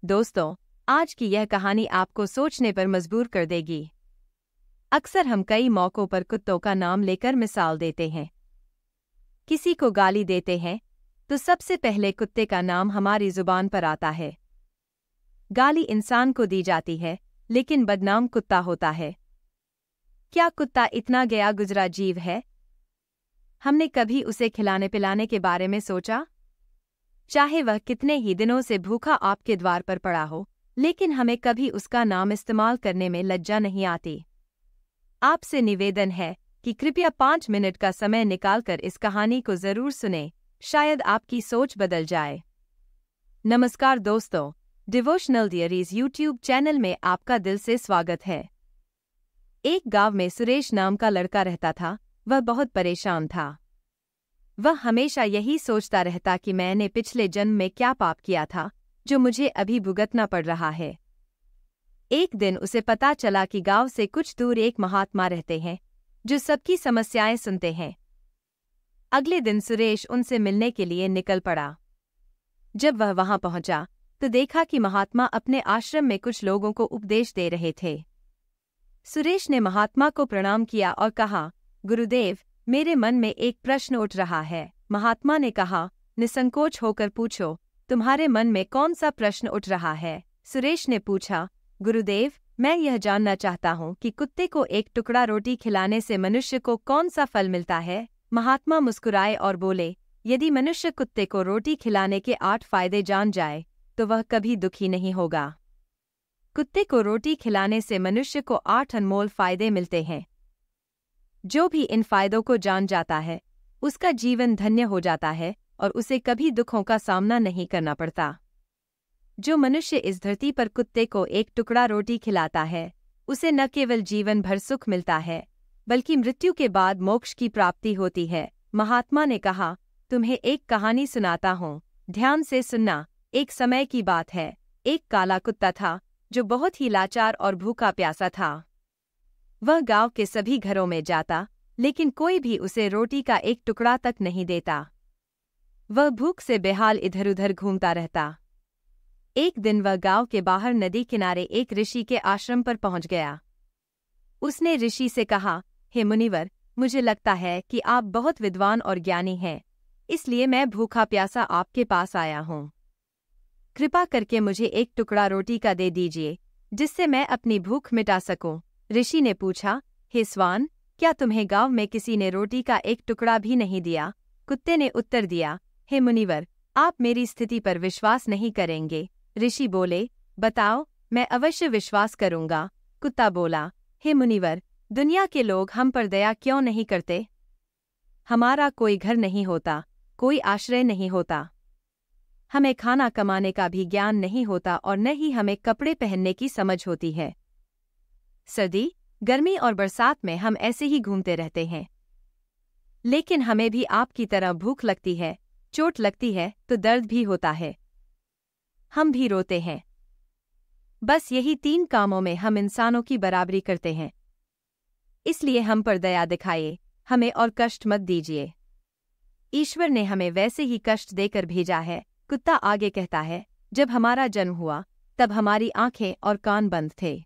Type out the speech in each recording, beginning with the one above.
दोस्तों, आज की यह कहानी आपको सोचने पर मजबूर कर देगी। अक्सर हम कई मौकों पर कुत्तों का नाम लेकर मिसाल देते हैं। किसी को गाली देते हैं तो सबसे पहले कुत्ते का नाम हमारी जुबान पर आता है। गाली इंसान को दी जाती है, लेकिन बदनाम कुत्ता होता है। क्या कुत्ता इतना गया गुजरा जीव है? हमने कभी उसे खिलाने पिलाने के बारे में सोचा? चाहे वह कितने ही दिनों से भूखा आपके द्वार पर पड़ा हो, लेकिन हमें कभी उसका नाम इस्तेमाल करने में लज्जा नहीं आती। आपसे निवेदन है कि कृपया 5 मिनट का समय निकालकर इस कहानी को जरूर सुनें, शायद आपकी सोच बदल जाए। नमस्कार दोस्तों, डिवोशनल डायरीज यूट्यूब चैनल में आपका दिल से स्वागत है। एक गांव में सुरेश नाम का लड़का रहता था। वह बहुत परेशान था। वह हमेशा यही सोचता रहता कि मैंने पिछले जन्म में क्या पाप किया था जो मुझे अभी भुगतना पड़ रहा है। एक दिन उसे पता चला कि गांव से कुछ दूर एक महात्मा रहते हैं जो सबकी समस्याएं सुनते हैं। अगले दिन सुरेश उनसे मिलने के लिए निकल पड़ा। जब वह वहां पहुंचा तो देखा कि महात्मा अपने आश्रम में कुछ लोगों को उपदेश दे रहे थे। सुरेश ने महात्मा को प्रणाम किया और कहा, गुरुदेव, मेरे मन में एक प्रश्न उठ रहा है। महात्मा ने कहा, निसंकोच होकर पूछो, तुम्हारे मन में कौन सा प्रश्न उठ रहा है? सुरेश ने पूछा, गुरुदेव, मैं यह जानना चाहता हूँ कि कुत्ते को एक टुकड़ा रोटी खिलाने से मनुष्य को कौन सा फल मिलता है? महात्मा मुस्कुराए और बोले, यदि मनुष्य कुत्ते को रोटी खिलाने के 8 फायदे जान जाए तो वह कभी दुखी नहीं होगा। कुत्ते को रोटी खिलाने से मनुष्य को 8 अनमोल फायदे मिलते हैं। जो भी इन फायदों को जान जाता है, उसका जीवन धन्य हो जाता है और उसे कभी दुखों का सामना नहीं करना पड़ता। जो मनुष्य इस धरती पर कुत्ते को एक टुकड़ा रोटी खिलाता है, उसे न केवल जीवन भर सुख मिलता है, बल्कि मृत्यु के बाद मोक्ष की प्राप्ति होती है। महात्मा ने कहा, तुम्हें एक कहानी सुनाता हूँ, ध्यान से सुनना। एक समय की बात है, एक काला कुत्ता था जो बहुत ही लाचार और भूखा प्यासा था। वह गांव के सभी घरों में जाता, लेकिन कोई भी उसे रोटी का एक टुकड़ा तक नहीं देता। वह भूख से बेहाल इधर उधर घूमता रहता। एक दिन वह गांव के बाहर नदी किनारे एक ऋषि के आश्रम पर पहुंच गया। उसने ऋषि से कहा, हे मुनिवर, मुझे लगता है कि आप बहुत विद्वान और ज्ञानी हैं, इसलिए मैं भूखा प्यासा आपके पास आया हूँ। कृपा करके मुझे एक टुकड़ा रोटी का दे दीजिए, जिससे मैं अपनी भूख मिटा सकूं। ऋषि ने पूछा, हे स्वान, क्या तुम्हें गांव में किसी ने रोटी का एक टुकड़ा भी नहीं दिया? कुत्ते ने उत्तर दिया, हे मुनिवर, आप मेरी स्थिति पर विश्वास नहीं करेंगे। ऋषि बोले, बताओ, मैं अवश्य विश्वास करूंगा। कुत्ता बोला, हे मुनिवर, दुनिया के लोग हम पर दया क्यों नहीं करते? हमारा कोई घर नहीं होता, कोई आश्रय नहीं होता, हमें खाना कमाने का भी ज्ञान नहीं होता और न ही हमें कपड़े पहनने की समझ होती है। सर्दी, गर्मी और बरसात में हम ऐसे ही घूमते रहते हैं। लेकिन हमें भी आपकी तरह भूख लगती है, चोट लगती है तो दर्द भी होता है, हम भी रोते हैं। बस यही 3 कामों में हम इंसानों की बराबरी करते हैं। इसलिए हम पर दया दिखाइए, हमें और कष्ट मत दीजिए। ईश्वर ने हमें वैसे ही कष्ट देकर भेजा है। कुत्ता आगे कहता है, जब हमारा जन्म हुआ तब हमारी आंखें और कान बंद थे।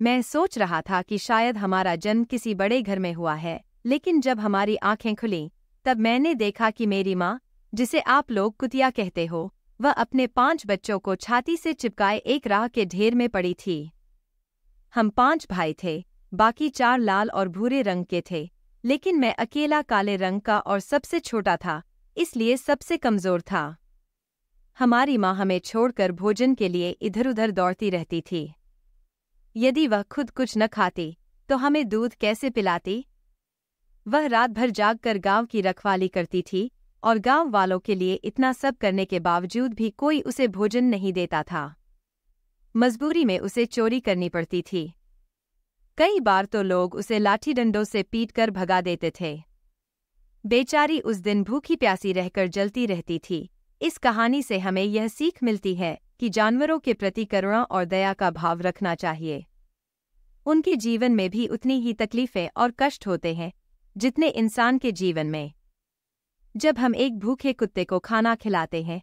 मैं सोच रहा था कि शायद हमारा जन्म किसी बड़े घर में हुआ है, लेकिन जब हमारी आंखें खुलीं तब मैंने देखा कि मेरी माँ, जिसे आप लोग कुतिया कहते हो, वह अपने 5 बच्चों को छाती से चिपकाए एक राह के ढेर में पड़ी थी। हम 5 भाई थे, बाकी 4 लाल और भूरे रंग के थे, लेकिन मैं अकेला काले रंग का और सबसे छोटा था, इसलिए सबसे कमजोर था। हमारी माँ हमें छोड़कर भोजन के लिए इधर उधर दौड़ती रहती थी। यदि वह खुद कुछ न खाती तो हमें दूध कैसे पिलाती? वह रात भर जागकर गांव की रखवाली करती थी और गांव वालों के लिए इतना सब करने के बावजूद भी कोई उसे भोजन नहीं देता था। मजबूरी में उसे चोरी करनी पड़ती थी। कई बार तो लोग उसे लाठी डंडों से पीटकर भगा देते थे। बेचारी उस दिन भूखी प्यासी रहकर जलती रहती थी। इस कहानी से हमें यह सीख मिलती है कि जानवरों के प्रति करुणा और दया का भाव रखना चाहिए। उनके जीवन में भी उतनी ही तकलीफें और कष्ट होते हैं जितने इंसान के जीवन में। जब हम एक भूखे कुत्ते को खाना खिलाते हैं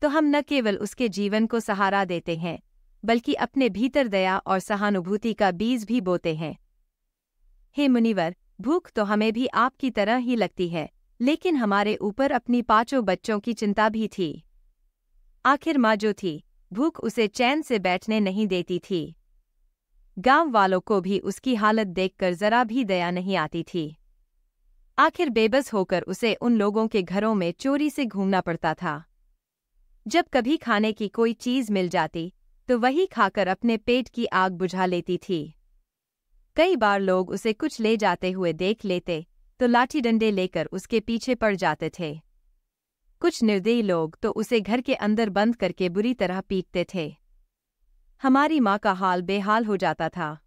तो हम न केवल उसके जीवन को सहारा देते हैं, बल्कि अपने भीतर दया और सहानुभूति का बीज भी बोते हैं। हे मुनिवर, भूख तो हमें भी आपकी तरह ही लगती है, लेकिन हमारे ऊपर अपनी 5 बच्चों की चिंता भी थी। आखिर माँ जो थी, भूख उसे चैन से बैठने नहीं देती थी। गांव वालों को भी उसकी हालत देखकर जरा भी दया नहीं आती थी। आखिर बेबस होकर उसे उन लोगों के घरों में चोरी से घूमना पड़ता था। जब कभी खाने की कोई चीज मिल जाती तो वही खाकर अपने पेट की आग बुझा लेती थी। कई बार लोग उसे कुछ ले जाते हुए देख लेते तो लाठी डंडे लेकर उसके पीछे पड़ जाते थे। कुछ निर्दयी लोग तो उसे घर के अंदर बंद करके बुरी तरह पीटते थे। हमारी माँ का हाल बेहाल हो जाता था।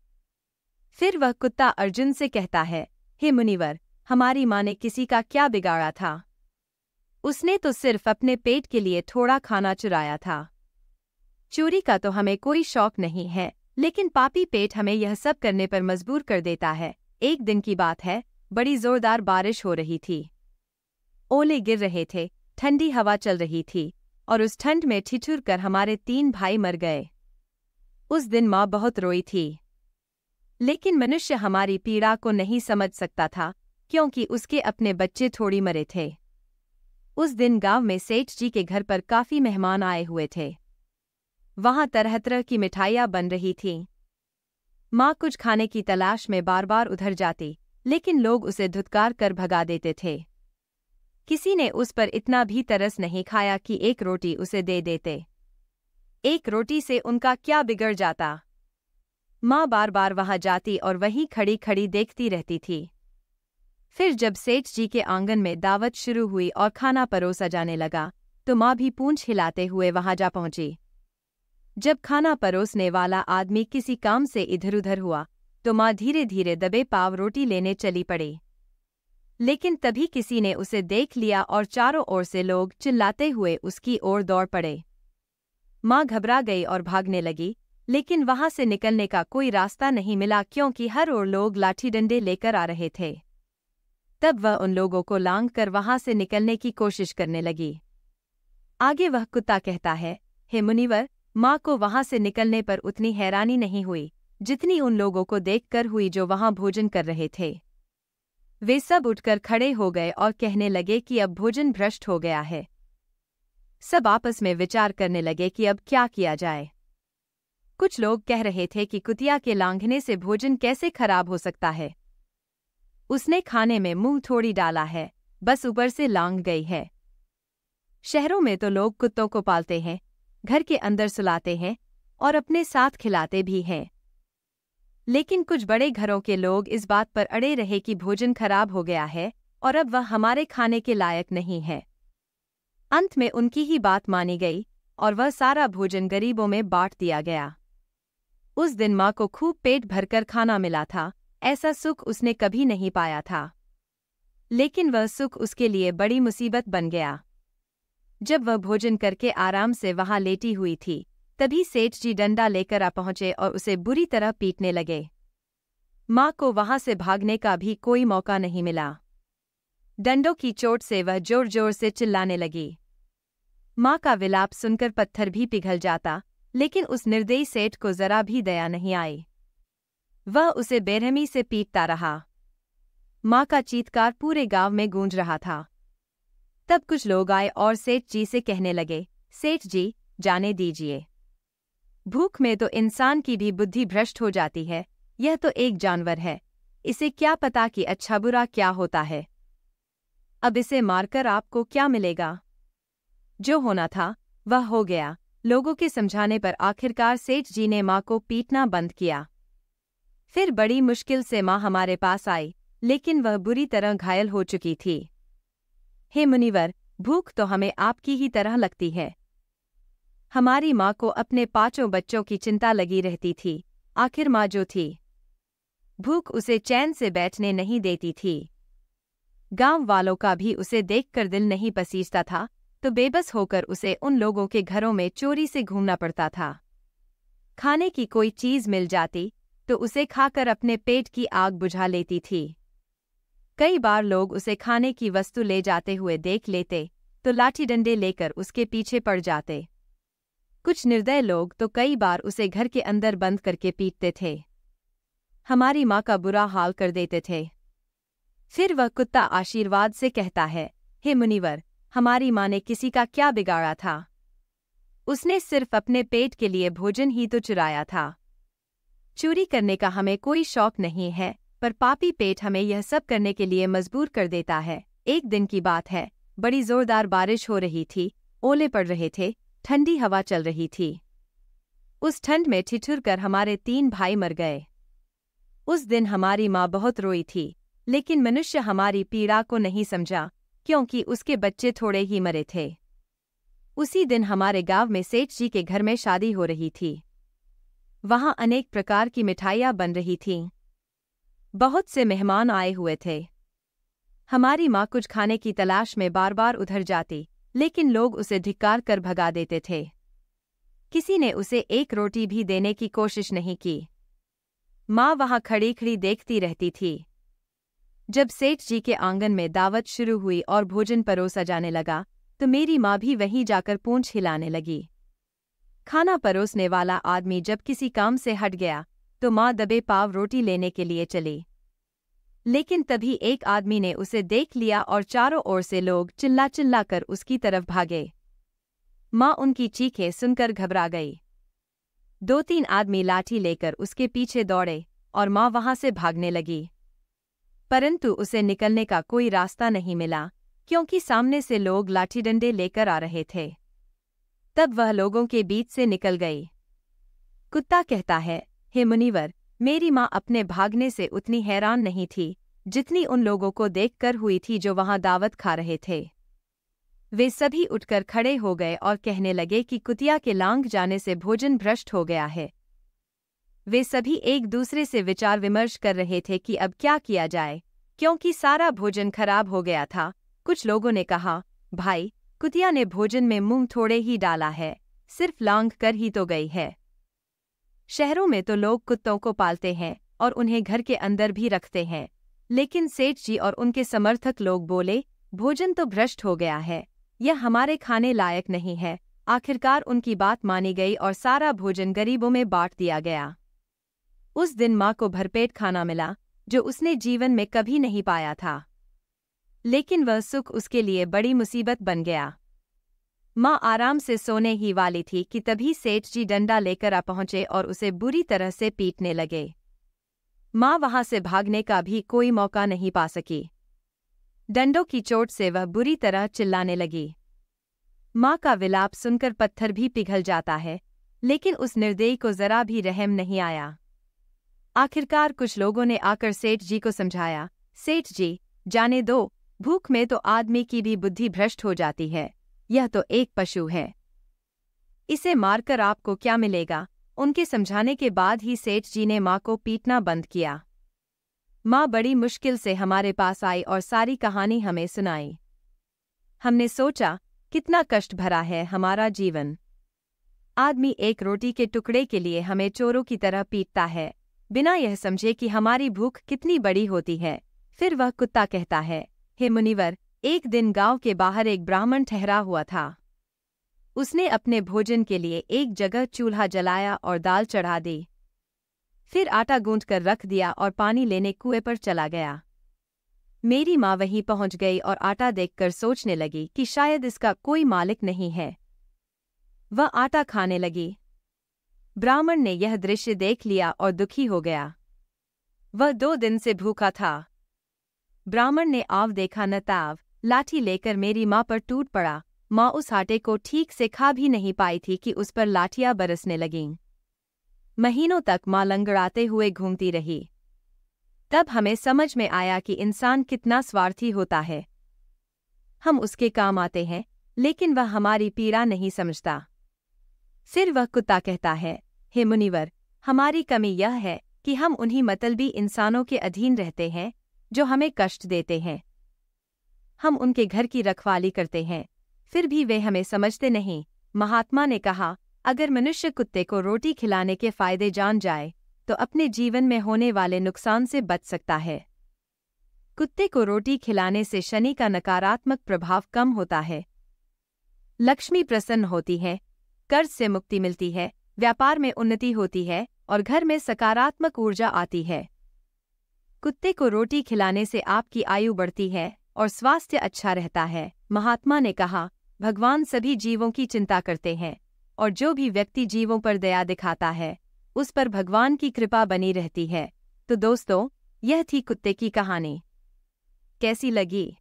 फिर वह कुत्ता अर्जुन से कहता है, हे मुनिवर, हमारी माँ ने किसी का क्या बिगाड़ा था? उसने तो सिर्फ अपने पेट के लिए थोड़ा खाना चुराया था। चोरी का तो हमें कोई शौक नहीं है, लेकिन पापी पेट हमें यह सब करने पर मजबूर कर देता है। एक दिन की बात है, बड़ी जोरदार बारिश हो रही थी। ओले गिर रहे थे, ठंडी हवा चल रही थी और उस ठंड में ठिठुर कर हमारे 3 भाई मर गए। उस दिन माँ बहुत रोई थी, लेकिन मनुष्य हमारी पीड़ा को नहीं समझ सकता था, क्योंकि उसके अपने बच्चे थोड़ी मरे थे। उस दिन गांव में सेठ जी के घर पर काफी मेहमान आए हुए थे। वहां तरह तरह की मिठाइयां बन रही थीं। माँ कुछ खाने की तलाश में बार बार उधर जाती, लेकिन लोग उसे धुतकार कर भगा देते थे। किसी ने उस पर इतना भी तरस नहीं खाया कि एक रोटी उसे दे देते। एक रोटी से उनका क्या बिगड़ जाता? माँ बार बार वहां जाती और वहीं खड़ी खड़ी देखती रहती थी। फिर जब सेठ जी के आंगन में दावत शुरू हुई और खाना परोसा जाने लगा, तो माँ भी पूंछ हिलाते हुए वहां जा पहुंची। जब खाना परोसने वाला आदमी किसी काम से इधर उधर हुआ, तो माँ धीरे धीरे दबे पाव रोटी लेने चली पड़ी। लेकिन तभी किसी ने उसे देख लिया और चारों ओर से लोग चिल्लाते हुए उसकी ओर दौड़ पड़े। माँ घबरा गई और भागने लगी, लेकिन वहां से निकलने का कोई रास्ता नहीं मिला, क्योंकि हर ओर लोग लाठी डंडे लेकर आ रहे थे। तब वह उन लोगों को लांघ कर वहां से निकलने की कोशिश करने लगी। आगे वह कुत्ता कहता है, हे मुनिवर, माँ को वहां से निकलने पर उतनी हैरानी नहीं हुई जितनी उन लोगों को देखकर हुई जो वहां भोजन कर रहे थे। वे सब उठकर खड़े हो गए और कहने लगे कि अब भोजन भ्रष्ट हो गया है। सब आपस में विचार करने लगे कि अब क्या किया जाए। कुछ लोग कह रहे थे कि कुतिया के लांघने से भोजन कैसे खराब हो सकता है। उसने खाने में मुंह थोड़ी डाला है, बस ऊपर से लांघ गई है। शहरों में तो लोग कुत्तों को पालते हैं, घर के अंदर सुलाते हैं और अपने साथ खिलाते भी हैं। लेकिन कुछ बड़े घरों के लोग इस बात पर अड़े रहे कि भोजन खराब हो गया है और अब वह हमारे खाने के लायक नहीं है। अंत में उनकी ही बात मानी गई और वह सारा भोजन गरीबों में बांट दिया गया। उस दिन माँ को खूब पेट भरकर खाना मिला था। ऐसा सुख उसने कभी नहीं पाया था, लेकिन वह सुख उसके लिए बड़ी मुसीबत बन गया। जब वह भोजन करके आराम से वहां लेटी हुई थी, तभी सेठ जी डंडा लेकर आ पहुंचे और उसे बुरी तरह पीटने लगे। माँ को वहां से भागने का भी कोई मौका नहीं मिला। डंडों की चोट से वह जोर जोर से चिल्लाने लगी। माँ का विलाप सुनकर पत्थर भी पिघल जाता, लेकिन उस निर्दयी सेठ को जरा भी दया नहीं आई। वह उसे बेरहमी से पीटता रहा। माँ का चीत्कार पूरे गांव में गूंज रहा था। तब कुछ लोग आए और सेठ जी से कहने लगे, सेठ जी, जाने दीजिए। भूख में तो इंसान की भी बुद्धि भ्रष्ट हो जाती है। यह तो एक जानवर है, इसे क्या पता कि अच्छा बुरा क्या होता है। अब इसे मारकर आपको क्या मिलेगा? जो होना था वह हो गया। लोगों के समझाने पर आखिरकार सेठ जी ने माँ को पीटना बंद किया। फिर बड़ी मुश्किल से माँ हमारे पास आई, लेकिन वह बुरी तरह घायल हो चुकी थी। हे मुनिवर, भूख तो हमें आपकी ही तरह लगती है। हमारी माँ को अपने 5 बच्चों की चिंता लगी रहती थी। आखिर माँ जो थी, भूख उसे चैन से बैठने नहीं देती थी। गांव वालों का भी उसे देखकर दिल नहीं पसीजता था, तो बेबस होकर उसे उन लोगों के घरों में चोरी से घूमना पड़ता था। खाने की कोई चीज मिल जाती तो उसे खाकर अपने पेट की आग बुझा लेती थी। कई बार लोग उसे खाने की वस्तु ले जाते हुए देख लेते तो लाठी डंडे लेकर उसके पीछे पड़ जाते। कुछ निर्दय लोग तो कई बार उसे घर के अंदर बंद करके पीटते थे। हमारी माँ का बुरा हाल कर देते थे। फिर वह कुत्ता आशीर्वाद से कहता है, हे मुनिवर, हमारी माँ ने किसी का क्या बिगाड़ा था? उसने सिर्फ अपने पेट के लिए भोजन ही तो चुराया था। चोरी करने का हमें कोई शौक नहीं है, पर पापी पेट हमें यह सब करने के लिए मजबूर कर देता है। एक दिन की बात है, बड़ी जोरदार बारिश हो रही थी, ओले पड़ रहे थे, ठंडी हवा चल रही थी। उस ठंड में ठिठुर कर हमारे 3 भाई मर गए। उस दिन हमारी माँ बहुत रोई थी, लेकिन मनुष्य हमारी पीड़ा को नहीं समझा, क्योंकि उसके बच्चे थोड़े ही मरे थे। उसी दिन हमारे गांव में सेठ जी के घर में शादी हो रही थी। वहां अनेक प्रकार की मिठाइयां बन रही थीं। बहुत से मेहमान आए हुए थे। हमारी माँ कुछ खाने की तलाश में बार बार उधर जाती, लेकिन लोग उसे धिक्कार कर भगा देते थे। किसी ने उसे एक रोटी भी देने की कोशिश नहीं की। माँ वहां खड़ी खड़ी देखती रहती थी। जब सेठ जी के आंगन में दावत शुरू हुई और भोजन परोसा जाने लगा, तो मेरी माँ भी वहीं जाकर पूंछ हिलाने लगी। खाना परोसने वाला आदमी जब किसी काम से हट गया, तो माँ दबे पाव रोटी लेने के लिए चली। लेकिन तभी एक आदमी ने उसे देख लिया और चारों ओर से लोग चिल्ला चिल्ला कर उसकी तरफ भागे। माँ उनकी चीखें सुनकर घबरा गई। 2-3 आदमी लाठी लेकर उसके पीछे दौड़े और माँ वहां से भागने लगी। परंतु उसे निकलने का कोई रास्ता नहीं मिला, क्योंकि सामने से लोग लाठी डंडे लेकर आ रहे थे। तब वह लोगों के बीच से निकल गई। कुत्ता कहता है, हे मुनिवर, मेरी माँ अपने भागने से उतनी हैरान नहीं थी, जितनी उन लोगों को देखकर हुई थी जो वहां दावत खा रहे थे। वे सभी उठकर खड़े हो गए और कहने लगे कि कुतिया के लांघ जाने से भोजन भ्रष्ट हो गया है। वे सभी एक दूसरे से विचार विमर्श कर रहे थे कि अब क्या किया जाए, क्योंकि सारा भोजन खराब हो गया था। कुछ लोगों ने कहा, भाई, कुतिया ने भोजन में मुंह थोड़े ही डाला है, सिर्फ लांघ कर ही तो गई है। शहरों में तो लोग कुत्तों को पालते हैं और उन्हें घर के अंदर भी रखते हैं, लेकिन सेठ जी और उनके समर्थक लोग बोले, भोजन तो भ्रष्ट हो गया है, यह हमारे खाने लायक नहीं है। आखिरकार उनकी बात मानी गई और सारा भोजन गरीबों में बांट दिया गया। उस दिन माँ को भरपेट खाना मिला, जो उसने जीवन में कभी नहीं पाया था। लेकिन वह सुख उसके लिए बड़ी मुसीबत बन गया। माँ आराम से सोने ही वाली थी कि तभी सेठ जी डंडा लेकर आ पहुंचे और उसे बुरी तरह से पीटने लगे। माँ वहां से भागने का भी कोई मौका नहीं पा सकी। डंडों की चोट से वह बुरी तरह चिल्लाने लगी। माँ का विलाप सुनकर पत्थर भी पिघल जाता है, लेकिन उस निर्दयी को जरा भी रहम नहीं आया। आखिरकार कुछ लोगों ने आकर सेठ जी को समझाया, सेठ जी, जाने दो, भूख में तो आदमी की भी बुद्धि भ्रष्ट हो जाती है, यह तो एक पशु है, इसे मारकर आपको क्या मिलेगा। उनके समझाने के बाद ही सेठ जी ने माँ को पीटना बंद किया। माँ बड़ी मुश्किल से हमारे पास आई और सारी कहानी हमें सुनाई। हमने सोचा, कितना कष्ट भरा है हमारा जीवन। आदमी एक रोटी के टुकड़े के लिए हमें चोरों की तरह पीटता है, बिना यह समझे कि हमारी भूख कितनी बड़ी होती है। फिर वह कुत्ता कहता है, हे मुनिवर, एक दिन गांव के बाहर एक ब्राह्मण ठहरा हुआ था। उसने अपने भोजन के लिए एक जगह चूल्हा जलाया और दाल चढ़ा दी। फिर आटा गूंथ कर रख दिया और पानी लेने कुएं पर चला गया। मेरी माँ वहीं पहुंच गई और आटा देखकर सोचने लगी कि शायद इसका कोई मालिक नहीं है। वह आटा खाने लगी। ब्राह्मण ने यह दृश्य देख लिया और दुखी हो गया। वह 2 दिन से भूखा था। ब्राह्मण ने आव देखा न ताव, लाठी लेकर मेरी माँ पर टूट पड़ा। माँ उस आटे को ठीक से खा भी नहीं पाई थी कि उस पर लाठियां बरसने लगीं। महीनों तक माँ लंगड़ाते हुए घूमती रही। तब हमें समझ में आया कि इंसान कितना स्वार्थी होता है। हम उसके काम आते हैं, लेकिन वह हमारी पीड़ा नहीं समझता। फिर वह कुत्ता कहता है, हे मुनिवर, हमारी कमी यह है कि हम उन्हीं मतलबी इंसानों के अधीन रहते हैं जो हमें कष्ट देते हैं। हम उनके घर की रखवाली करते हैं, फिर भी वे हमें समझते नहीं। महात्मा ने कहा, अगर मनुष्य कुत्ते को रोटी खिलाने के फायदे जान जाए तो अपने जीवन में होने वाले नुकसान से बच सकता है। कुत्ते को रोटी खिलाने से शनि का नकारात्मक प्रभाव कम होता है, लक्ष्मी प्रसन्न होती है, कर्ज से मुक्ति मिलती है, व्यापार में उन्नति होती है और घर में सकारात्मक ऊर्जा आती है। कुत्ते को रोटी खिलाने से आपकी आयु बढ़ती है और स्वास्थ्य अच्छा रहता है। महात्मा ने कहा, भगवान सभी जीवों की चिंता करते हैं और जो भी व्यक्ति जीवों पर दया दिखाता है उस पर भगवान की कृपा बनी रहती है। तो दोस्तों, यह थी कुत्ते की कहानी। कैसी लगी?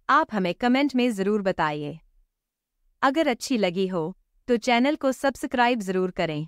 आप हमें कमेंट में ज़रूर बताइए। अगर अच्छी लगी हो तो चैनल को सब्सक्राइब ज़रूर करें।